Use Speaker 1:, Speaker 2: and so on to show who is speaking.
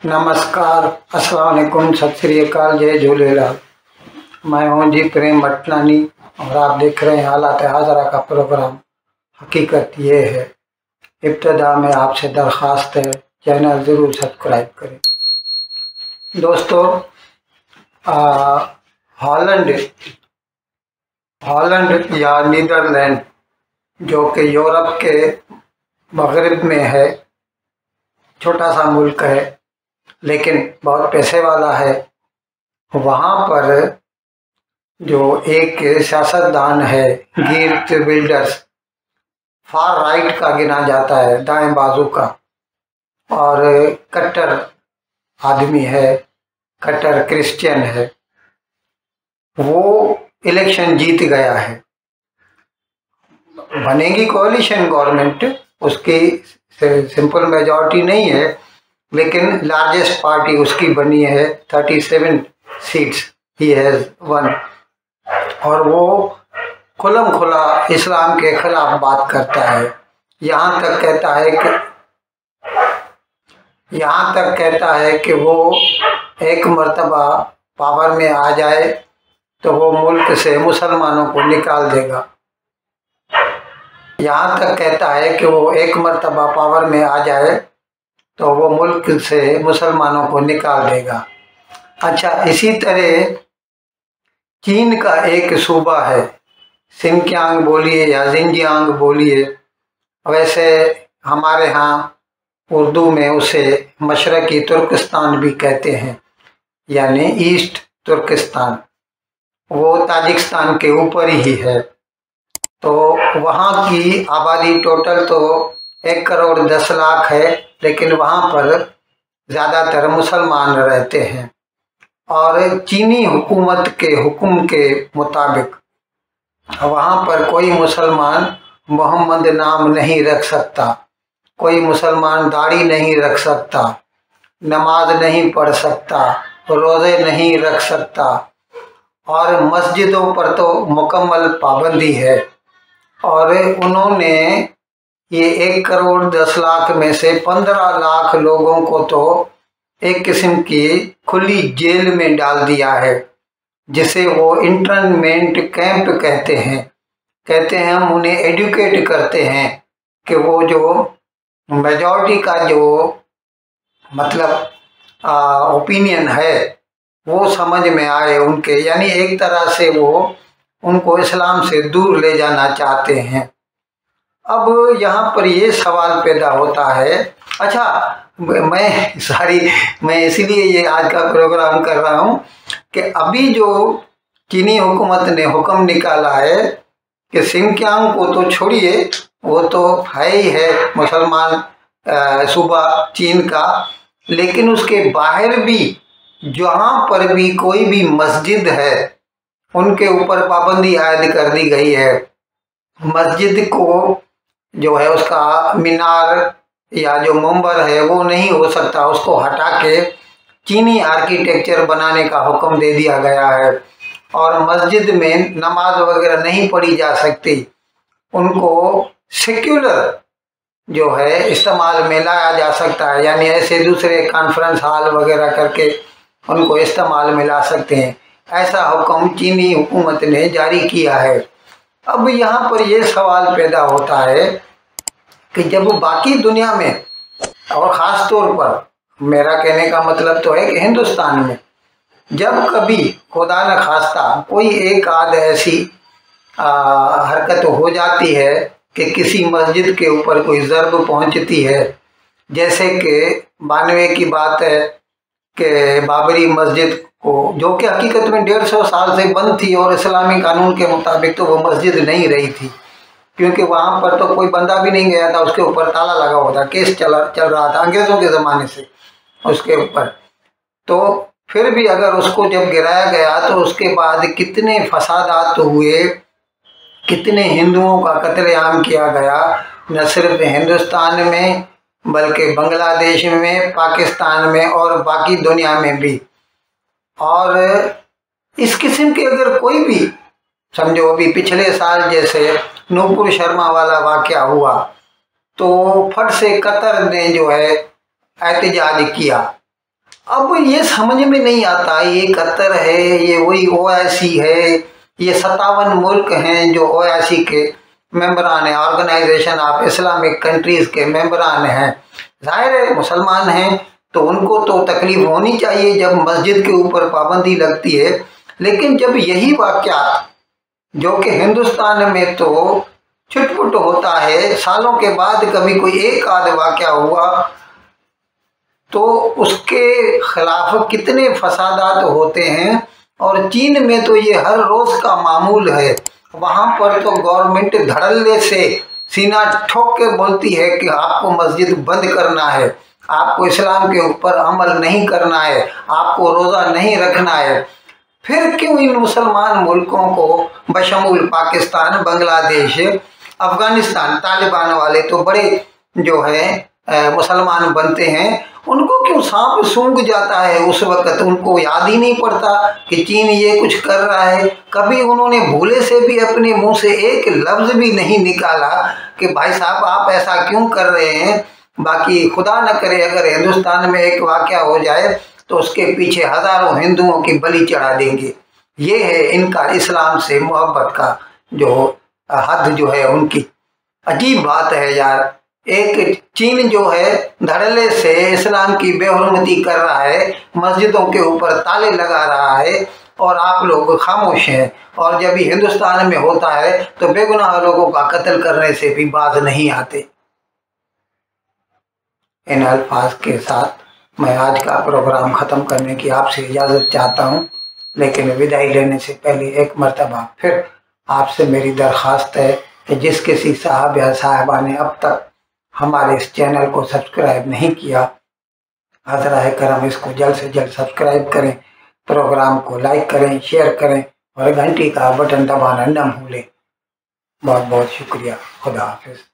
Speaker 1: नमस्कार, अस्सलाम वालेकुम, सत श्री अकाल, जय झूलेलाल। मैं हूं जी प्रेम मटनानी और आप देख रहे हैं हालात हाजरा का प्रोग्राम। हकीकत ये है, इब्तदा में आपसे दरख्वास्त है, चैनल ज़रूर सब्सक्राइब करें। दोस्तों, हॉलैंड हॉलैंड या नीदरलैंड जो कि यूरोप के मगरिब में है, छोटा सा मुल्क है लेकिन बहुत पैसे वाला है। वहाँ पर जो एक सियासतदान है, गीर्त विल्डर्स, फार राइट का गिना जाता है, दाएं बाजू का, और कट्टर आदमी है, कट्टर क्रिश्चियन है। वो इलेक्शन जीत गया है। बनेगी कोalition गवर्नमेंट, उसकी सिंपल मेजॉरिटी नहीं है लेकिन लार्जेस्ट पार्टी उसकी बनी है, 37 सीट्स ही हैज वन। और वो खुल्लम खुला इस्लाम के खिलाफ बात करता है। यहाँ तक कहता है कि वो एक मर्तबा पावर में आ जाए तो वो मुल्क से मुसलमानों को निकाल देगा। यहाँ तक कहता है कि वो एक मर्तबा पावर में आ जाए तो वो मुल्क से मुसलमानों को निकाल देगा। अच्छा, इसी तरह चीन का एक सूबा है, सिनकियांग बोलिए या जिनजियांग बोलिए, वैसे हमारे यहाँ उर्दू में उसे मशरकी तुर्किस्तान भी कहते हैं, यानी ईस्ट तुर्किस्तान। वो ताजिकिस्तान के ऊपर ही है। तो वहाँ की आबादी टोटल तो 1 करोड़ 10 लाख है, लेकिन वहाँ पर ज़्यादातर मुसलमान रहते हैं। और चीनी हुकूमत के हुक्म के मुताबिक वहाँ पर कोई मुसलमान मोहम्मद नाम नहीं रख सकता, कोई मुसलमान दाढ़ी नहीं रख सकता, नमाज नहीं पढ़ सकता, रोज़े नहीं रख सकता, और मस्जिदों पर तो मुकम्मल पाबंदी है। और उन्होंने ये 1 करोड़ 10 लाख में से 15 लाख लोगों को तो एक किस्म की खुली जेल में डाल दिया है, जिसे वो इंटर्नमेंट कैंप कहते हैं। हम उन्हें एडुकेट करते हैं कि वो जो मेजॉरिटी का जो मतलब ओपिनियन है वो समझ में आए उनके, यानी एक तरह से वो उनको इस्लाम से दूर ले जाना चाहते हैं। अब यहाँ पर ये सवाल पैदा होता है, अच्छा मैं इसीलिए ये आज का प्रोग्राम कर रहा हूँ कि अभी जो चीनी हुकूमत ने हुक्म निकाला है कि सिनकियांग को तो छोड़िए, वो तो है ही है मुसलमान सूबा चीन का, लेकिन उसके बाहर भी जहाँ पर भी कोई भी मस्जिद है उनके ऊपर पाबंदी आयद कर दी गई है। मस्जिद को जो है उसका मीनार या जो मंबर है वो नहीं हो सकता, उसको हटा के चीनी आर्किटेक्चर बनाने का हुक्म दे दिया गया है। और मस्जिद में नमाज वगैरह नहीं पढ़ी जा सकती, उनको सेक्युलर जो है इस्तेमाल में लाया जा सकता है, यानी ऐसे दूसरे कॉन्फ्रेंस हॉल वगैरह करके उनको इस्तेमाल में ला सकते हैं। ऐसा हुक्म चीनी हुकूमत ने जारी किया है। अब यहाँ पर यह सवाल पैदा होता है कि जब बाकी दुनिया में, और ख़ास तौर पर मेरा कहने का मतलब तो है कि हिंदुस्तान में, जब कभी खुदा न खास्ता कोई एक आध ऐसी हरकत हो जाती है कि किसी मस्जिद के ऊपर कोई ज़र्ब पहुँचती है, जैसे कि 92 की बात है कि बाबरी मस्जिद को, जो कि हकीकत में 150 साल से बंद थी और इस्लामी कानून के मुताबिक तो वो मस्जिद नहीं रही थी, क्योंकि वहाँ पर तो कोई बंदा भी नहीं गया था, उसके ऊपर ताला लगा हुआ था, केस चल रहा था अंग्रेज़ों के ज़माने से उसके ऊपर। तो फिर भी अगर उसको जब गिराया गया तो उसके बाद कितने फसादात हुए, कितने हिंदुओं का कत्लेआम किया गया, न सिर्फ हिंदुस्तान में बल्कि बांग्लादेश में, पाकिस्तान में और बाकी दुनिया में भी। और इस किस्म के अगर कोई भी, समझो अभी पिछले साल जैसे नूपुर शर्मा वाला वाक़या हुआ तो फट से कतर ने जो है एहतजाज किया अब ये समझ में नहीं आता, ये कतर है, ये वही ओआईसी है, ये 57 मुल्क हैं जो ओआईसी के मेंबरान हैं, ऑर्गेनाइजेशन ऑफ इस्लामिक कंट्रीज के मेंबरान हैं। जाहिर है मुसलमान हैं तो उनको तो तकलीफ होनी चाहिए जब मस्जिद के ऊपर पाबंदी लगती है, लेकिन जब यही वाक़यात जो कि हिंदुस्तान में तो छुटपुट होता है, सालों के बाद कभी कोई एक आध वाक़या हुआ तो उसके खिलाफ कितने फसादात होते हैं। और चीन में तो ये हर रोज़ का मामूल है। वहाँ पर तो गवर्नमेंट धड़ल्ले से सीना ठोक के बोलती है कि आपको मस्जिद बंद करना है, आपको इस्लाम के ऊपर अमल नहीं करना है, आपको रोज़ा नहीं रखना है। फिर क्यों इन मुसलमान मुल्कों को बशमूल पाकिस्तान, बांग्लादेश, अफगानिस्तान, तालिबान वाले तो बड़े जो है मुसलमान बनते हैं, उनको क्यों सांप सूंघ जाता है उस वक़्त? उनको याद ही नहीं पड़ता कि चीन ये कुछ कर रहा है। कभी उन्होंने भूले से भी अपने मुंह से एक लफ्ज़ भी नहीं निकाला कि भाई साहब आप ऐसा क्यों कर रहे हैं। बाकी खुदा न करे अगर हिंदुस्तान में एक वाक़या हो जाए तो उसके पीछे हज़ारों हिंदुओं की बलि चढ़ा देंगे। ये है इनका इस्लाम से मोहब्बत का जो हद जो है उनकी। अजीब बात है यार, एक चीन जो है धड़ल्ले से इस्लाम की बेहुरमती कर रहा है, मस्जिदों के ऊपर ताले लगा रहा है और आप लोग खामोश हैं। और जब भी हिंदुस्तान में होता है तो बेगुनाह लोगों का कत्ल करने से भी बाज नहीं आते। इन अल्फाज के साथ मैं आज का प्रोग्राम ख़त्म करने की आपसे इजाज़त चाहता हूँ, लेकिन विदाई लेने से पहले एक मरतबा फिर आपसे मेरी दरख्वास्त है कि जिस किसी साहब या साहिबा ने अब तक हमारे इस चैनल को सब्सक्राइब नहीं किया, हज़राए करम इसको जल्द से जल्द सब्सक्राइब करें, प्रोग्राम को लाइक करें, शेयर करें और घंटी का बटन दबाना न भूलें। बहुत बहुत शुक्रिया। खुदा हाफिज़।